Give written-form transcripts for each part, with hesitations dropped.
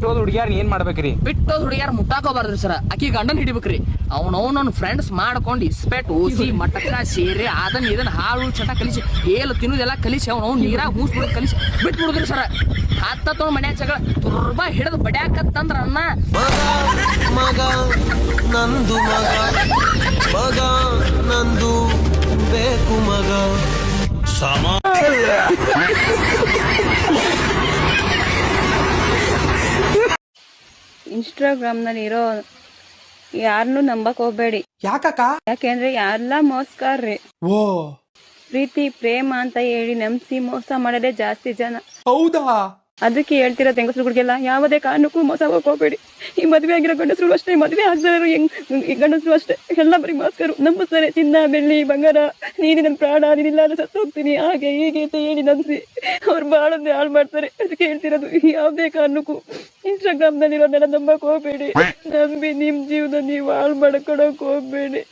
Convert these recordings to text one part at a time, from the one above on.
ಬಿಟ್ಟೋದ್ ಹುಡುಗಿಯಾರ ಏನ್ ಮಾಡ್ಬೇಕ್ರಿ? ಬಿಟ್ಟೋದ್ ಹುಡುಗಿಯಾರ ಮುಟ್ಟಾಕೋಬಾರ್ದ್ರಿ ಸರ್. ಆಕಿ ಗಂಡನ್ ಹಿಡಿಬೇಕ್ರಿ. ಅವ್ನವ್ನ ಫ್ರೆಂಡ್ಸ್ ಮಾಡ್ಕೊಂಡು ಇಸ್ಪೆಟ್ ಓಸಿ ಮಟಕ ಸೇರಿ ಇದನ್ನ ಹಾಳು ಚಟ ಕಲಿಸಿ ಏಲು ತಿನ್ನುದೆಲ್ಲ ಕಲಿಸಿ ಅವ್ನು ನೀರಾಗ ಮೂಸ್ಬಿಟ್ಟು ಕಲಿಸಿ ಬಿಟ್ಬಿಡುದ್ರಿ ಸರ್. ಹತ್ತತ್ತವ ಮನ್ಯಾಗ ಜಗಳ ತುರ್ಬಾ ಹಿಡಿದು ಬಡ್ಯಾಕತ್ತಂದ್ರ ಅನ್ನ ಮಗ ನಂದು ಮಗ ನಂದು ಬೇಕು ಮಗ ಇನ್ಸ್ಟಾಗ್ರಾಮ್ ನಲ್ಲಿ ಇರೋ ಯಾರನ್ನು ನಂಬಕ್ ಹೋಗ್ಬೇಡಿ. ಯಾಕಕ್ಕ? ಯಾಕೆಂದ್ರೆ ಎಲ್ಲ ಮೋಸ್ಕಾರ್ರಿ. ಓ ಪ್ರೀತಿ ಪ್ರೇಮ ಅಂತ ಹೇಳಿ ನಂಬಿಸಿ ಮೋಸ ಮಾಡೋದೇ ಜಾಸ್ತಿ ಜನ. ಹೌದಾ? ಅದಕ್ಕೆ ಹೇಳ್ತಿರೋ ಹೆಂಗಸರುಗಳಿಗೆಲ್ಲ ಯಾವುದೇ ಕಾರಣಕ್ಕೂ ಮೋಸ ಹೋಗ್ಬೇಡಿ. ಈ ಮದುವೆ ಆಗಿರೋ ಗಂಡಸರು ಅಷ್ಟೇ, ಮದುವೆ ಆಗದಿರೋ ಗಂಡಸರು ಅಷ್ಟೇ, ಎಲ್ಲ ಬರೀ ಮೋಸ್ಕರು ನಂಬಿಸ್ತಾರೆ. ಚಿನ್ನ ಬೆಳ್ಳಿ ಬಂಗಾರ, ನೀನು ನನ್ನ ಪ್ರಾಣ, ನೀನಿಲ್ಲ ಸತ್ತು ಹೋಗ್ತೀನಿ, ಹಾಗೆ ಹೀಗೆ ಅಂತ ಹೇಳಿ ನಂಬಿಸಿ ಅವ್ರು ಬಾಳನ್ನೇ ಹಾಳು ಮಾಡ್ತಾರೆ. ಅದಕ್ಕೆ ಹೇಳ್ತಿರೋದು, ಯಾವುದೇ ಕಾರಣಕ್ಕೂ ಇನ್ಸ್ಟಾಗ್ರಾಮ್ ನಲ್ಲಿರೋದೆಲ್ಲ ನಂಬಕ್ ಹೋಗ್ಬೇಡಿ. ನಂಬಿ ನಿಮ್ ಜೀವನ ನೀವು ಹಾಳು ಮಾಡ್ಕೊಳಕ್ ಹೋಗ್ಬೇಡಿ.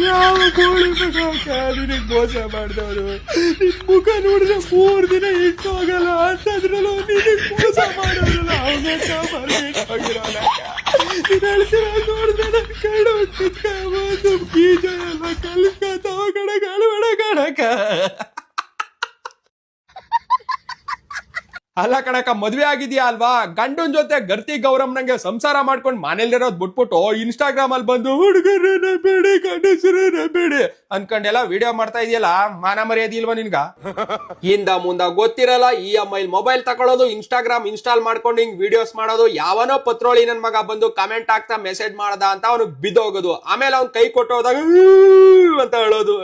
ಯಾವ ಕೋಳಿ ನಿನಗ್ ಮೋಸ ಮಾಡ್ದವ್ರು ನಿನ್ ಮುಖ ನೋಡಿದ್ರೆ 3 ದಿನ ಇಟ್ಟು ಹೋಗಲ್ಲ ಅಂತಂದ್ರಲ್ಲ. ನಿನಗ್ ಮೋಸ ಮಾಡೋರಲ್ಲ ಅವನೇಗಿರೋಲ್ಲ. ನೀನ್ ಹೇಳ್ತಿರೋ ನೋಡಿದ್ರೆ ನನ್ ಕಣ್ಣು ಕಿತ್ಕೊಂಡು ಬೀಜ ಎಲ್ಲ ಕಲ್ಸ್ಕೊತಾವ ಕಣಕ. ಅಲ್ಲ ಕಣಕ, ಮದ್ವೆ ಆಗಿದ್ಯಾ ಅಲ್ವಾ? ಗಂಡನ್ ಜೊತೆ ಗರ್ತಿ ಗೌರಮ್ನಂಗೆ ಸಂಸಾರ ಮಾಡ್ಕೊಂಡು ಮನೇಲಿರೋದ್ ಬಿಟ್ಬಿಟ್ಟು ಇನ್ಸ್ಟಾಗ್ರಾಮ್ ಅಲ್ಲಿ ಬಂದು ಹುಡುಗರನ್ನ ಬೇಡಿ ಗಂಡಸರನ್ನ ಬೇಡಿ ಅನ್ಕೊಂಡೆಲ್ಲ ವಿಡಿಯೋ ಮಾಡ್ತಾ ಇದೆಯಲ್ಲ, ಮಾನ ಮರ್ಯಾದೆ ಇಲ್ವಾ ನಿನ್ಗ? ಹಿಂದ ಮುಂದ ಗೊತ್ತಿರಲ್ಲ. EMI ಮೊಬೈಲ್ ತಗೊಳ್ಳೋದು, ಇನ್ಸ್ಟಾಗ್ರಾಮ್ ಇನ್ಸ್ಟಾಲ್ ಮಾಡ್ಕೊಂಡು ಹಿಂಗ್ ವಿಡಿಯೋಸ್ ಮಾಡೋದು, ಯಾವನೋ ಪತ್ರೋಳಿ ನನ್ ಮಗ ಬಂದು ಕಮೆಂಟ್ ಹಾಕ್ತಾ ಮೆಸೇಜ್ ಮಾಡ್ದ ಅಂತ ಅವ್ನಿಗೆ ಬಿದ್ದೋಗೋದು, ಆಮೇಲೆ ಅವ್ನ್ ಕೈ ಕೊಟ್ಟೋದಾಗ ಅಂತ ಹೇಳೋದು.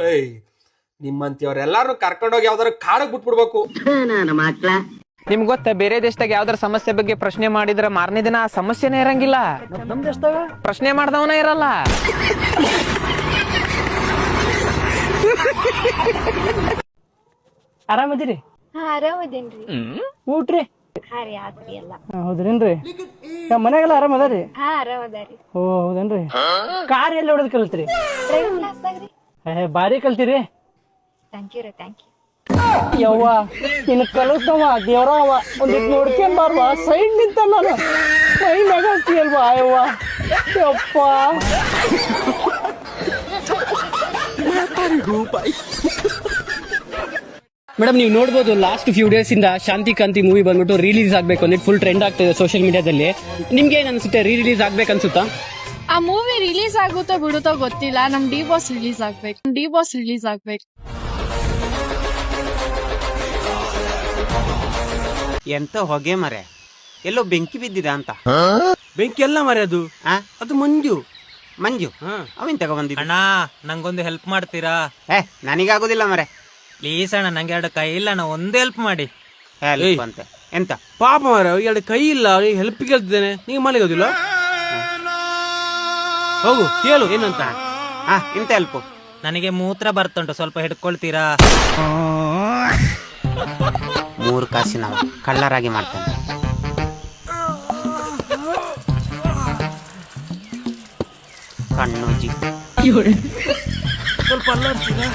ನಿಮ್ಮಂತಿಯವ್ರೆಲ್ಲಾರು ಕರ್ಕೊಂಡೋಗಿ ಯಾವ್ದಾರು ಕಾಡಕ್ ಬಿಟ್ಬಿಡ್ಬೇಕು. ನಿಮ್ಗೆ ಗೊತ್ತ, ಬೇರೆ ದೇಶದಾಗ ಯಾವ್ದಾರ ಸಮಸ್ಯೆ ಬಗ್ಗೆ ಪ್ರಶ್ನೆ ಮಾಡಿದ್ರ ಮಾರನೇ ದಿನ ಆ ಸಮಸ್ಯೆನೇ ಇರಂಗಿಲ್ಲ. ನಮ್ ದೇಶದಾಗ ಪ್ರಶ್ನೆ ಮಾಡ್ದವನ ಇರಲ್ಲ. ಆರಾಮದಿರಿ? ಆರಾಮದೇನ್ರಿ. ಊಟ್ರಿ? ಹಾ ರೀ ಆತ್ರಿ ಎಲ್ಲ. ಹೌದ್ರೇನ್ರಿ? ನಮ್ಮ ಮನ್ಯಾಗೆಲ್ಲ ಆರಾಮ ಅದಾರಿ? ಹಾ ಆರಾಮದಾರಿ. ಓ ಹೌದೇನ್ರಿ? ಕಾರ್ ಎಲ್ಲಿ ಹೊಡೆದ್ ಕಲ್ತ್ರಿ? ಡ್ರೈವಿಂಗ್ ಕ್ಲಾಸ್ದಾಗ್ರಿ. ಬಾರಿ ಕಲ್ತಿರಿ. ಥ್ಯಾಂಕ್ ಯು ರೀ, ಥ್ಯಾಂಕ್ ಯು. ಯವ್ವ ನಿನ್ ಕಲಿಸ್ದವ ದೇವ್ರವ ಒಂದಿಟ್ ನೋಡ್ಕೊಂಡ್ ಬಾರ್ವಾ. ಸೈಡ್ ನಿಂತ ನಾನು ಕೈ ಮ್ಯಾಗ ಹಾಕ್ತಿಯಲ್ವಾ ಯವ್ವ. ಯಪ್ಪ ಮೇಡಮ್, ನೀವು ನೋಡ್ಬೋದು ಲಾಸ್ಟ್ ಫ್ಯೂ ಡೇಸ್ ಇಂದ ಶಾಂತಿ ಕಾಂತಿ ಮೂವಿ ಬಂದ್ಬಿಟ್ಟು ರಿಲೀಸ್ ಆಗ್ಬೇಕು ಅಂದ್ಬಿಟ್ಟು ಫುಲ್ ಟ್ರೆಂಡ್ ಆಗ್ತಿದೆ ಸೋಷಿಯಲ್ ಮೀಡಿಯಾದಲ್ಲಿ. ನಿಮ್ಗೆ ಏನ್ ಅನ್ಸುತ್ತೆ, ರಿಲೀಸ್ ಆಗ್ಬೇಕನ್ಸುತ್ತಾ? ಆ ಮೂವಿ ರಿಲೀಸ್ ಆಗುತ್ತೋ ಬಿಡುತ್ತೋ ಗೊತ್ತಿಲ್ಲ. ನಮ್ ಡಿ ಬಾಸ್ ರಿಲೀಸ್ ಆಗ್ಬೇಕು. ಎಂತ ಹೊಗೆ ಮರೆ, ಎಲ್ಲೋ ಬೆಂಕಿ ಬಿದ್ದಿದೆ ಅಂತ. ಬೆಂಕಿ ಎಲ್ಲ ಮರೆ ಅದು ಮಂಜು ಅವನ್ ತಗೊಂಡ್ಬಂದಿದ್ದ. ಅಣ್ಣ ನಂಗೊಂದು ಹೆಲ್ಪ್ ಮಾಡ್ತೀರಾ? ನನಗಾಗೋದಿಲ್ಲ ಮರೆ, ಪ್ಲೀಸ್ ಅಣ್ಣ, ನಂಗೆ 2 ಕೈ ಇಲ್ಲ ಅಣ್ಣ, ಒಂದು ಹೆಲ್ಪ್ ಮಾಡಿ. ಹೆಲ್ಪ್ ಅಂತ ಎಂತ? ಪಾಪ ಮರೆ, 2 ಕೈ ಇಲ್ಲ, ಹೆಲ್ಪ್ ಕೇಳ್ತಿದ್ದೇನೆ, ನೀವು ಮಾಡಿಗೋದಿಲ್ಲ. ಹೋಗು ಕೇಳು ಏನಂತ. ಇಂತ ಹೆಲ್ಪ್? ನನಗೆ ಮೂತ್ರ ಬರ್ತುಂಟು, ಸ್ವಲ್ಪ ಹಿಡ್ಕೊಳ್ತೀರಾ? 3 ಕಾಸಿನ ಕಳ್ಳರಾಗಿ ಮಾಡ್ತಾನೆ. ಕಣ್ಣುಜಿ ಸ್ವಲ್ಪ ಅಲ್ಲಾಡ್ತೀರಾ?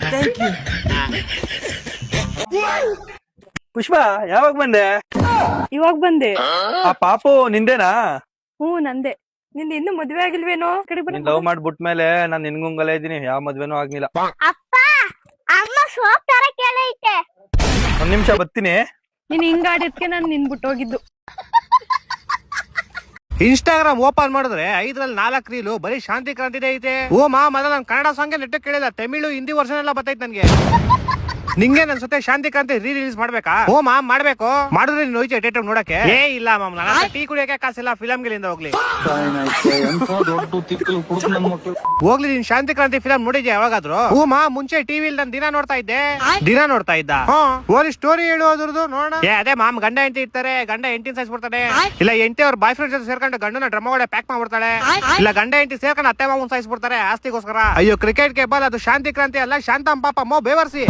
Thank you. ಪುಷ್ಪ, ಯಾವಾಗ ಬಂದೆ? ಇವಾಗ ಬಂದೆ. ಆ ಪಾಪು ನಿಂದೇನಾ? ನಂದೆ. ನಿಂದ ಇನ್ನು ಮದ್ವೆ ಆಗಿಲ್ವೇನೋ? ಲವ್ ಮಾಡ್ಬಿಟ್ಮೇಲೆ ನಾನ್ ನಿನ್ಗುಂಗಲೇ ಇದೀನಿ, ಯಾವ ಮದ್ವೆನೂ ಆಗ್ಲಿಲ್ಲ. ಅಪ್ಪ ಅಮ್ಮ ಸೋಪ್ ತರ ಕೇಳೈತೆ. 1 ನಿಮಿಷ ಬರ್ತೀನಿ. ನೀನ್ ಹಿಂಗಾಡಿದ್ಕೆ ನಾನು ನಿನ್ಬಿಟ್ಟು ಹೋಗಿದ್ದು. ಇನ್ಸ್ಟಾಗ್ರಾಮ್ ಓಪನ್ ಮಾಡಿದ್ರೆ 5ರಲ್ಲಿ 4 ರೀಲು ಬರೀ ಶಾಂತಿ ಕ್ರಾಂತಿದೇ ಐತೆ. ಓ ಮೊದಲ ನಾನು ಕನ್ನಡ ಸಾಂಗ್ ನೆಟ್ ಕೇಳಿಲ್ಲ, ತಮಿಳು ಹಿಂದಿ ವರ್ಷನ್ ಎಲ್ಲ ಬರ್ತೈತೆ ನನ್ಗೆ. ನಿಂಗೆ ಅನ್ಸುತ್ತೆ ಶಾಂತಿ ಕ್ರಾಂತಿ ರಿಲೀಸ್ ಮಾಡ್ಬೇಕಾ? ಓ ಮಾಡ್ಬೇಕು. ಮಾಡಿದ್ರೆ ನೀನು ಹೋಯ್ತು ಥಿಯೇಟರ್ ನೋಡಕ್ಕೆ? ಇಲ್ಲ ಮಾಮ್, ನನ್ನ ಟೀ ಕುಡಿಯಕ್ಕೆ ಕಾಸಿಲ್ಲ, ಫಿಲಂ ಗಿಲಿಂದ ಹೋಗ್ಲಿ. ಹೋಗ್ಲಿ, ನೀನ್ ಶಾಂತಿ ಕ್ರಾಂತಿ ಫಿಲಂ ನೋಡಿದ್ಯಾ ಯಾವಾಗಾದ್ರು? ಓ ಮುಂಚೆ ಟಿವಿಲಿ ನಾನು ದಿನ ನೋಡ್ತಾ ಇದ್ದ. ಓಲಿ ಸ್ಟೋರಿ ಹೇಳೋದ್ರದ್ದು ನೋಡೋಣ. ಅದೇ ಮಾಮ್, ಗಂಡ ಹೆಂಡತಿ ಇರ್ತಾರೆ, ಗಂಡ ಹೆಂಡತಿ ಸಾಯಿಸ್ಬಿಡ್ತಾನೆ, ಇಲ್ಲ ಹೆಂಡತಿ ಅವ್ರ ಬಾಯ್ ಫ್ರೆಂಡ್ ಜೊತೆ ಸೇರ್ಕೊಂಡು ಗಂಡನ ಡ್ರಮ್ ಒಳಗೆ ಪ್ಯಾಕ್ ಮಾಡ್ಬಿಡ್ತಾಳೆ, ಇಲ್ಲ ಗಂಡ ಹೆಂಡತಿ ಸೇರ್ಕೊಂಡು ಅತ್ತೆ ಮಾಮನ್ ಸಾಯಿಸ್ಬಿಡ್ತಾರೆ ಆಸ್ತಿಗೋಸ್ಕರ. ಅಯ್ಯೋ ಕ್ರಿಕೆಟ್ ಕೇಬಲ್, ಅದು ಶಾಂತಿ ಕ್ರಾಂತಿ ಅಲ್ಲ, ಶಾಂತಂ ಪಾಪ ಮೋ ಬೇವರ್ಸಿ.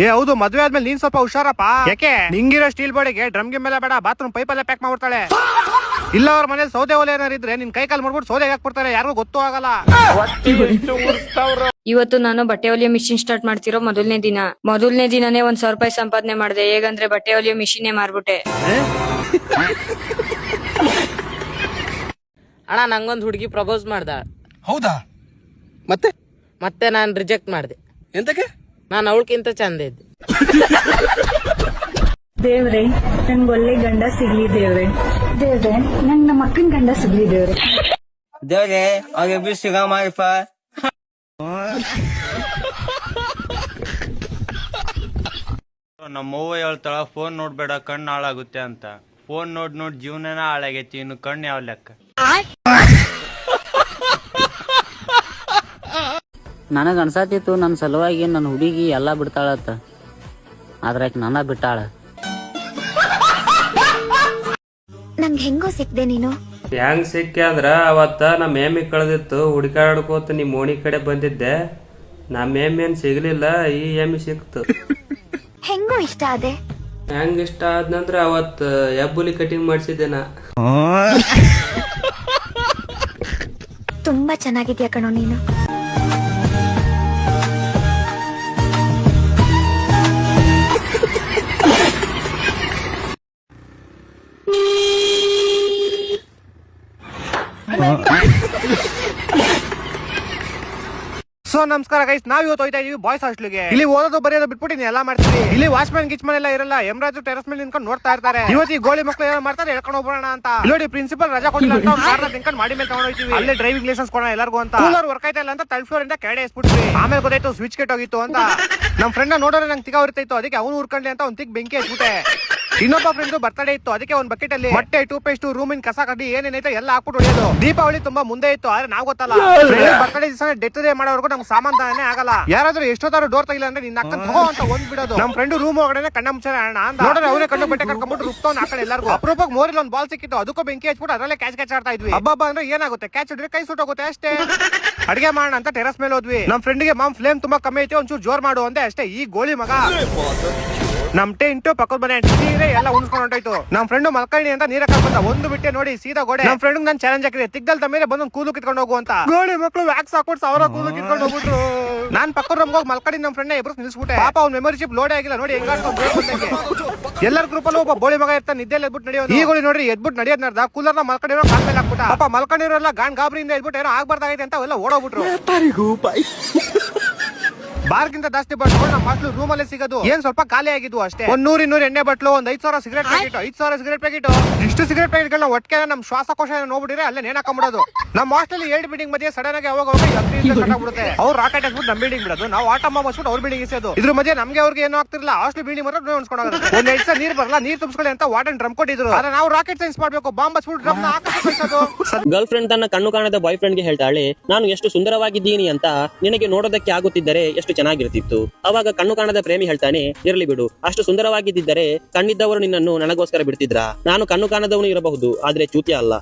ಏ ಹೌದು, ಮದ್ವೆ ಆದ್ಮೇಲೆ ನೀನ್ ಸ್ವಲ್ಪ ಹುಷಾರಪ್ಪ. ಯಾಕೆ ನಿಂಗಿರೋ ಸ್ಟೀಲ್ ಬಾಡಿಗೆ ಡ್ರಮ್ ಗೆ ಮೇಲೆ ಬೇಡ, ಬಾತ್ರೂಮ್ ಪೈಪಲ್ಲೇ ಪ್ಯಾಕ್ ಮಾಡ್ಬಿಡ್ತಾಳೆ. ಇಲ್ಲ ಅವ್ರ ಮನೇಲಿ ಸೌದೆ ಒಲೆ ಏನಾರು ಇದ್ರೆ ನಿನ್ ಕೈ ಕಾಲು ಮಾಡ್ಬಿಟ್ಟು ಸೌದೆ ಹಾಕ್ಬಿಡ್ತಾರೆ, ಯಾರಿಗೂ ಗೊತ್ತೂ ಆಗಲ್ಲ. ಇವತ್ತು ನಾನು ಬಟ್ಟೆ ಹೊಲಿಯೋ ಮಿಷಿನ್ ಸ್ಟಾರ್ಟ್ ಮಾಡ್ತಿರೋ ಮೊದಲನೇ ದಿನನೇ 1,000 ರೂಪಾಯಿ ಸಂಪಾದನೆ ಮಾಡಿದೆ. ಹೇಗಂದ್ರೆ ಬಟ್ಟೆ ಹೊಲಿಯೋ ಮಿಷಿನೇ ಮಾರ್ಬಿಟ್ಟೆ. ಅಣ್ಣ ನಂಗೊಂದ್ ಹುಡುಗಿ ಪ್ರಪೋಸ್ ಮಾಡ್ದ. ಹೌದಾ? ಮತ್ತೆ ನಾನ್ ರಿಜೆಕ್ಟ್ ಮಾಡ್ದೆ. ಎಂತಕ್ಕೆ? ನಾನು ಅವಳಕ್ಕಿಂತ ಚಂದ ಇದ್ದೆ. ದೇವ್ರೆ ನನ್ಗೆ ಒಳ್ಳೆ ಗಂಡ ಸಿಗ್ಲಿ ದೇವ್ರೆ. ನಂಗ್ ನಮ್ಮ ಅಕ್ಕನ ಗಂಡ ಸಿಗ್ಲಿ ದೇವ್ರೆ. ದೇವ್ರೆ ಅವ್ರಿಬ್ರು ಸಿಗ ಮಾಡಿಪ್ಪ. ನಮ್ಮವ್ವ ಹೇಳ್ತಾಳ ಫೋನ್ ನೋಡ್ಬೇಡ ಕಣ್ಣು ಹಾಳಾಗುತ್ತೆ ಅಂತ. ಫೋನ್ ನೋಡ್ ಜೀವನನ ಹಾಳಾಗೈತಿ, ಇನ್ನು ಕಣ್ಣು ಯಾವ ಲೆಕ್ಕ? ನನಗ್ ಅನ್ಸಾತಿತ್ತು ನನ್ನ ಸಲುವಾಗಿ ನನ್ನ ಹುಡುಗಿ ಎಲ್ಲಾ ಬಿಡ್ತಾಳತ್ತ, ಆದ್ರೆ ನನ್ನ ಬಿಟ್ಟಾಳ. ನಂಗೆ ಹೆಂಗೋ ಸಿಕ್ದೆ ನೀನು. ಹೆಂಗ್ ಸಿಕ್ಕಿ ಅಂದ್ರ ಅವತ್ತ ನಮ್ಮ ಮೇಮಿ ಕಳೆದಿತ್ತು, ಹುಡುಕಾಡ್ಕೋತ ನಿಮ್ ಓಣಿ ಕಡೆ ಬಂದಿದ್ದೆ. ನಮ್ಮ ಮೇಮಿ ಏನ್ ಸಿಗ್ಲಿಲ್ಲ, ಈ ಎಮ್ಮಿ ಸಿಕ್ತು. ಹೆಂಗೋ ಇಷ್ಟ ಅದೇ. ಹೆಂಗ್ ಇಷ್ಟ ಆದ್ನಂದ್ರ ಅವತ್ ಎಬ್ಬುಲಿ ಕಟಿಂಗ್ ಮಾಡ್ಸಿದ್ದೆ ನಾ. ತುಂಬಾ ಚೆನ್ನಾಗಿದ್ಯಾ ಕಣೋ ನೀನು. ಸೊ ನಮಸ್ಕಾರ ಗೈಸ್, ನಾವ್ ಇವತ್ತು ಹೋಯ್ತಾ ಇದೀವಿ ಬಾಯ್ಸ್ ಹಾಸ್ಟೆಲ್ಗೆ. ಇಲ್ಲಿ ಓದೋದು ಬರೆಯೋದು ಬಿಟ್ಬಿಟ್ಟು ಎಲ್ಲ ಮಾಡ್ತೀವಿ. ಇಲ್ಲಿ ವಾಚ್ಮ್ಯಾನ್ ಗಿಚ್ಮನ್ ಎಲ್ಲ ಇರಲ್ಲ, ಎಮ್ರಾಜು ಟೆರಸ್ ಮೇಲೆ ನಿಂತ್ಕೊಂಡು ನೋಡ್ತಾ ಇರ್ತಾರೆ. ಇವತ್ತು ಈ ಗೋಳಿ ಮಕ್ಕಳು ಏನೋ ಮಾಡ್ತಾರೆ, ಹೇಳ್ಕೊಂಡು ಹೋಗೋಣ ಅಂತ. ನೋಡಿ ಪ್ರಿನ್ಸಿಪಲ್ ರಜಾ ಕೊಟ್ಟಿಲ್ಲ ಅಂತ ಕಾರ್ನ ತಿನ್ಕೊಂಡು ಮಾಡಿ ಮೇಲೆ ತಗೊಂಡು ಹೋಗ್ತೀವಿ. ಅಲ್ಲೇ ಡ್ರೈವಿಂಗ್ ಲೈಸೆನ್ಸ್ ಕೊಡೋಣ ಎಲ್ಲರಿಗೂ ಅಂತ. ಕೂಲರ್ ವರ್ಕ್ ಆಯ್ತಾ ಇಲ್ಲ ಅಂತ ಥರ್ಡ್ ಫ್ಲೋರ್ ಇಂದ ಕೆಳಗೆ ಎಸ್ಬಿಟ್ವಿ. ಆಮೇಲೆ ಗೊತ್ತಾಯ್ತು ಸ್ವಿಚ್ ಕೆಟ್ ಹೋಗಿತ್ತು ಅಂತ. ನಮ್ ಫ್ರೆಂಡ್ ನೋಡೋಣ ನಂಗೆ ತಿಗ ಉರಿತಾಯ್ತು, ಅದಕ್ಕೆ ಅವ್ನು ಉರ್ಕೊಂಡ್ಲಿ ಅಂತ ಒಂದ್ ತಿಗ್ ಬೆಂಕಿ ಹಚ್ಬಿಟ್ಟೆ. ಇನ್ನೊಬ್ಬ ಫ್ರೆಂಡ್ ಬರ್ತಡೇ ಇತ್ತು, ಅದಕ್ಕೆ ಒಂದ್ ಬಕೆಟ್ ಅಲ್ಲಿ ಮೊಟ್ಟೆ, ಟೂತ್ ಪೇಸ್ಟ್, ರೂಮಿನ ಕಸ ಕಡ್ಡಿ ಏನೇನೈತೆ ಎಲ್ಲ ಹಾಕ್ಬಿಟ್ಟು ಹೊಡೆಯೋದು. ದೀಪಾವಳಿ ತುಂಬಾ ಮುಂದೆ ಇತ್ತು, ಆದ್ರೆ ನಾವ್ ಗೊತ್ತಲ್ಲ ಬರ್ತಡೇ ದಿವಸ ಡೆತ್ ಡೇ ಮಾಡೋವರೆಗೂ ನಮ್ಗೆ ಸಾಮಾನ್ಯನೇ ಆಗಲ್ಲ. ಯಾರಾದ್ರೂ ಎಷ್ಟೊತ್ತಾರು ಡೋರ್ ತೆಗಿಲ್ಲ ಅಂದ್ರೆ ನಿನ್ನ ಅಕ್ಕನ್ ತಗೋ ಅಂತ ಒಂದ್ ಬಿಡೋದು. ನಮ್ ಫ್ರೆಂಡ್ ರೂಮ್ ಒಳಗಡೆ ಕಣ್ಣ ಮುಚ್ಚಾರ ಅಂತ ನೋಡ್ರೆ ಅವರೇ ಕಣ್ಣು ಬಟ್ಟೆ ಕಟ್ಕೊಂಡ್ಬಿಟ್ಟು ರುಪ್ತವ್ನ ಆ ಕಡೆ ಎಲ್ಲರಿಗೂ. ಅಪರೂಪಕ್ಕೆ ಮೋರಿಲ್ ಒಂದ್ ಬಾಲ್ ಸಿಕ್ಕಿತ್ತು, ಅದಕ್ಕೂ ಬೆಂಕಿ ಹಚ್ಬಿಟ್ಟು ಅದರಲ್ಲೇ ಕ್ಯಾಚ್ ಆಡ್ತಾ ಇದ್ವಿ. ಹಬ್ಬ ಅಂದ್ರೆ ಏನಾಗುತ್ತೆ, ಕ್ಯಾಚ್ ಹಿಡಿದ್ರೆ ಕೈ ಸುಟ್ಟೋಗುತ್ತೆ ಅಷ್ಟೇ. ಅಡಿಗೆ ಮಾಡೋಣ ಅಂತ ಟೆರಸ್ ಮೇಲೆ ಹೋದ್ವಿ. ನಮ್ ಫ್ರೆಂಡ್ಗೆ ಮಾಮ್ ಫ್ಲೇಮ್ ತುಂಬಾ ಕಮ್ಮಿ ಐತಿ, ಒಂಚೂರು ಜೋರ್ ಮಾಡು ಅಂದೆ ಅಷ್ಟೇ. ಈ ಗೋಳಿ ಮಗ ನಮ್ ಟೆಂಟ್ ಪಕ್ಕದ ಮನೆ ನೀರೇ ಎಲ್ಲ ಉಣ್ಸ್ಕೊಂಡು ಹೊಂಟೋಯ್ತು. ನಮ್ ಫ್ರೆಂಡ್ ಮಲ್ಕಣಿ ಅಂತ ನೀರ ಕಳ್ಕೊಂಡ ಒಂದು ಬಿಟ್ಟೆ ನೋಡಿ ಸೀದಾ ಗೋಡೆ. ನಮ್ ಫ್ರೆಂಡ್ ನಾನು ಚಾಲೆಂಜ್ ಹಾಕಿದೆ, ತಿಗ್ಗಲ್ ಮೇಲೆ ಬಂದು ಕೂಲು ಕಿತ್ಕೊಂಡು ಹೋಗು ಅಂತ. ಗೋಳಿ ಮಕ್ಕಳು ವ್ಯಾಕ್ಸ್ ಹಾಕೊಟ್ಟು 1000 ಕೂಲು ಕಿತ್ಕೊಂಡು ಹೋಗ್ಬಿಟ್ರು. ನಾನ್ ಪಕ್ಕದ ರೂಮ್ ಹೋಗಿ ಮಲ್ಕಡಿ ನಮ್ ಫ್ರೆಂಡ್ ಇಬ್ರು ನಿಲ್ಸ್ಬಿಟ್ಟೆ. ಪಾಪ ಅವ್ನ ಮೆಮೊರಿಶಿಪ್ ಲೋಡ್ ಆಗಿಲ್ಲ ನೋಡಿ ಹೆಂಗಾಡ್ಕೊಂಡು. ಎಲ್ಲರ ಗ್ರೂಪ್ ಅಲ್ಲಿ ಒಬ್ಬ ಬೋಳಿ ಮಗ ಇರ್ತಾನೆ, ನಿದ್ದೆಲ್ಲ ಎದ್ಬಿಟ್ಟು ನಡೆಯೋದು. ಈ ಗೋಳಿ ನೋಡಿ ಎದ್ಬಿಟ್ಟು ನಡೆಯೋದ್ ನಡ್ದ ಕೂಲರ್ ನ ಮಲ್ಕೊಂಡಿರೋ ಕಾಲ್ ಮೇಲೆ ಹಾಕ್ಬಿಟ್ಟ. ಪಾಪ ಮಲ್ಕೊಂಡಿರೋಲ್ಲ ಗಾನ್ ಗಾಬರಿಯಿಂದ ಎದ್ಬಿಟ್ಟು ಏನೋ ಆಗ್ಬಾರ್ದಾಗೈತೆ ಅಂತ ಅವೆಲ್ಲ ಓಡೋಗ್ಬಿಟ್ರು. ಬಾರ್ಗಿಂತ ಜಾಸ್ತಿ ಬಟ್ಲು ನಮ್ಮ ಹಾಸ್ಟೆಲ್ ರೂಮ್ ಅಲ್ಲೇ ಸಿಗೋದು. ಏನ್ ಸ್ವಲ್ಪ ಖಾಲಿ ಆಗಿದ್ವು ಅಷ್ಟೇ. 100-200 ಎಣ್ಣೆ ಬಟ್ಲು, ಒಂದ್ 5,000 ಸಿಗರೇಟ್ ಪ್ಯಾಕೆಟ್, 5,000 ಸಿಗರೇಟ್ ಪ್ಯಾಕೆಟ್. ಇಷ್ಟು ಸಿಗರೇಟ್ ಪ್ಯಾಕೆಟ್ಗಳನ್ನ ಒಟ್ಟಿಗೆ ನಮ್ ಶ್ವಾಸಕೋಶ ನೋಡ್ಬಿಟ್ಟಿದ್ರೆ ಅಲ್ಲೇ ನೇಣಾಕೊಂಡ್ಬಿಡೋದು. ನಮ್ಮ ಹಾಸ್ಟೆಲ್ 2 ಬಿಲ್ಡಿಂಗ್ ಮಧ್ಯೆ ಸಡನ್ ಆಗಿ ಅವಾಗ ಬಿಡುತ್ತೆ. ಅವ್ರು ರಾಕೆಟ್ ಹಾಕ್ಬಿಟ್ಟು ನಮ್ ಬಿಲ್ಡಿಂಗ್ ಬಿಡೋದು, ನಾವು ಆಟಮ್ಮ ಬಸ್ಬಿಟ್ಟು ಅವ್ರ ಬಿಲ್ಡಿಂಗ್ ಇಸೋದು. ಇದ್ರ ಮಧ್ಯೆ ನಮ್ಗೆ ಅವ್ರಿಗೆ ಏನೋ ಆಗ್ತಿರ್ಲಿಲ್ಲ, ಹಾಸ್ಟೆಲ್ ಬಿಲ್ಡಿಂಗ್ ಮಾತ್ರ ಅನ್ಸ್ಕೊಂಡೋಗೋದು. ಒಂದ್ 2 ನೀರ್ ಬರಲ್ಲ, ನೀರ್ ತುಂಬಿಸ್ಕೊಳ್ಳಿ ಅಂತ ವಾಟರ್ ಡ್ರಮ್ ಕೊಟ್ಟಿದ್ರು. ಆದ್ರೆ ನಾವು ರಾಕೆಟ್ ಸೈನ್ಸ್ ಮಾಡ್ಬೇಕು, ಬಾಂಬ್ ಬಸ್ಬಿಟ್ಟು ಡ್ರಮ್ ಹಾಕೋದು. ಗರ್ಲ್ ಫ್ರೆಂಡ್ ತನ್ನ ಕಣ್ಣು ಕಾಣದ ಬಾಯ್ ಫ್ರೆಂಡ್ ಗೆ ಹೇಳ್ತಾಳೆ, ನಾನು ಎಷ್ಟು ಸುಂದರವಾಗಿದ್ದೀನಿ ಅಂತ ನಿನಗೆ ನೋಡೋದಕ್ಕೆ ಆಗುತ್ತಿದ್ದರೆ ಎಷ್ಟು ಚೆನ್ನಾಗಿರ್ತಿತ್ತು. ಅವಾಗ ಕಣ್ಣು ಕಾಣದ ಪ್ರೇಮಿ ಹೇಳ್ತಾನೆ, ಇರಲಿ ಬಿಡು, ಅಷ್ಟು ಸುಂದರವಾಗಿದ್ದರೆ ಕಣ್ಣಿದ್ದವರು ನಿನ್ನನ್ನು ನನಗೋಸ್ಕರ ಬಿಡ್ತಿದ್ರ. ನಾನು ಕಣ್ಣು ಕಾಣದವನು ಇರಬಹುದು, ಆದ್ರೆ ಚೂತ್ಯ ಅಲ್ಲ.